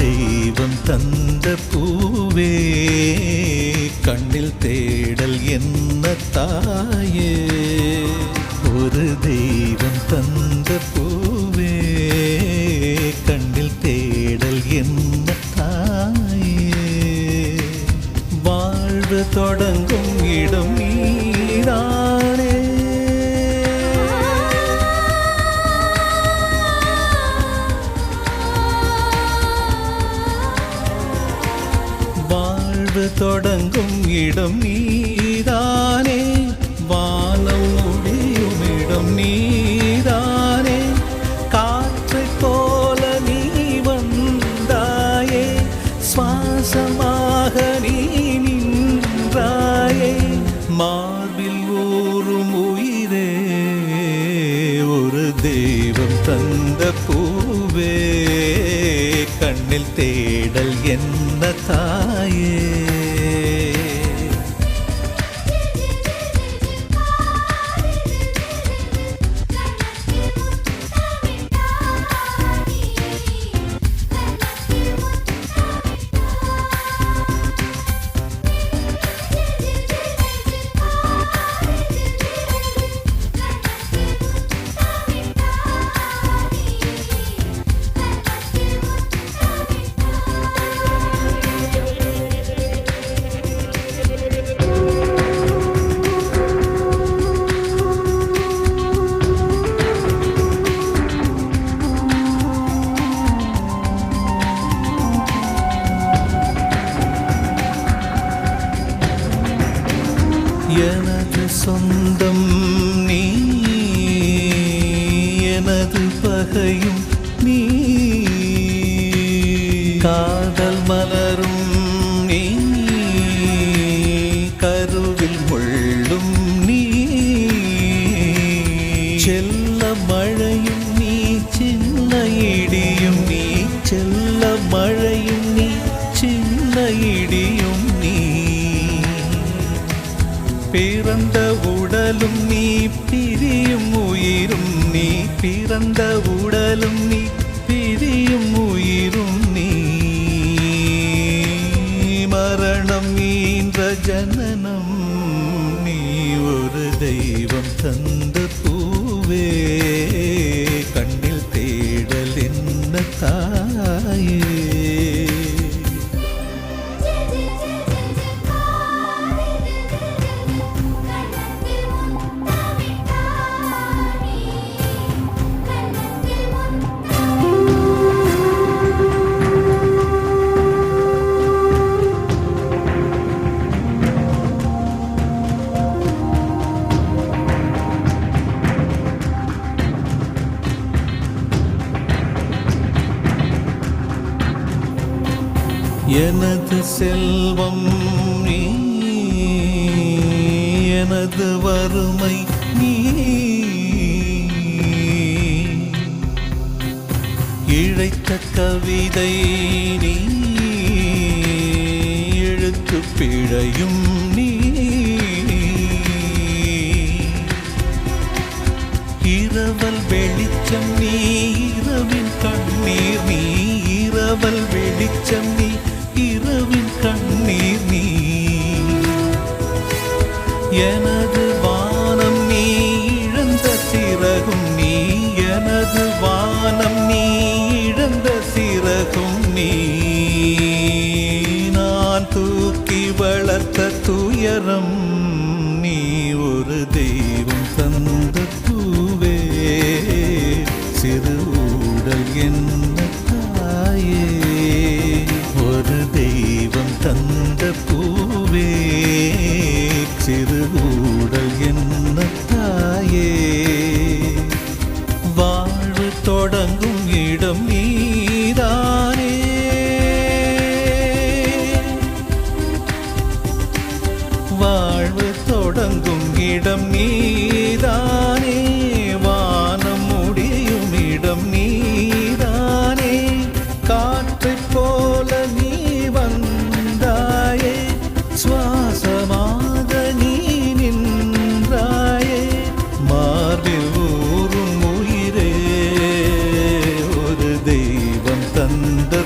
தெய்வம் தந்த பூவே கண்ணில் தேடல் என்ன தாயே. ஒரு தெய்வம் தந்த பூவே கண்ணில் தேடல் என்ன தாயே. வாழ்வு தொடங்கும் இடம் நீதானே. வாழ்வு தொடங்கும் இடம் நீதானே. வானம் முடியும் இடம் நீதானே. காற்றைப் போல நீ வந்தாயே. சுவாசமாக நீ நின்றாயே. மார்பில் ஊறும் உயிரே ஒரு தெய்வம் தந்த பூவே கண்ணில் தேடல் என்ன தாயே. எனது சொந்தம் நீ, எனது பகையும் நீ. காதல் மலரும் நீ, கருவில் முள்ளும் நீ. செல்ல மழையும் நீ, சின்ன இடியும் நீ. செல்ல மழையும் நீ, சின்ன இடியும் நீ. பிறந்த உடலும் நீ, பிரியும் உயிரும் நீ. பிறந்த உடலும் நீ, பிரியும் உயிரும் நீ. மரணம் ஈன்ற ஜனனம் நீ. ஒரு தெய்வம் தந்த பூவே கண்ணில் தேடல் என்ன தாயே. எனது செல்வம் நீ, எனது வறுமை நீ. இழைத்த கவிதை நீ, எழுத்து பிழையும் நீ. இரவல் வெளிச்சம் நீ, இரவின் கண்ணீர் நீ. இரவல் வெளிச்சம் நீ, இரவின் கண்ணீர் நீ. எனது வானம் நீ, இழந்த சிறகும் நீ. எனது வானம் நீ, இழந்த சிறகும் நீ. நான் தூக்கி வளர்த்த துயரம் நீ. ஒரு தெய்வம் தந்த பூவே சிறு ஊடல் என்ன தாயே. ஒரு தெய்வம் தந்த பூவே சிறு ஊடல் என்ன தாயே. வாழ்வு தொடங்கும் இடம் நீதானே. வாழ்வு தொடங்கும் இடம் நீதானே. வானம் முடியும் இடம் நீதானே. காற்றைப் போல நீ வந்தாயே. சுவாசமாக நீ நின்றாயே. மார்பில் ஊறும் உயிரே ஒரு தெய்வம் தந்த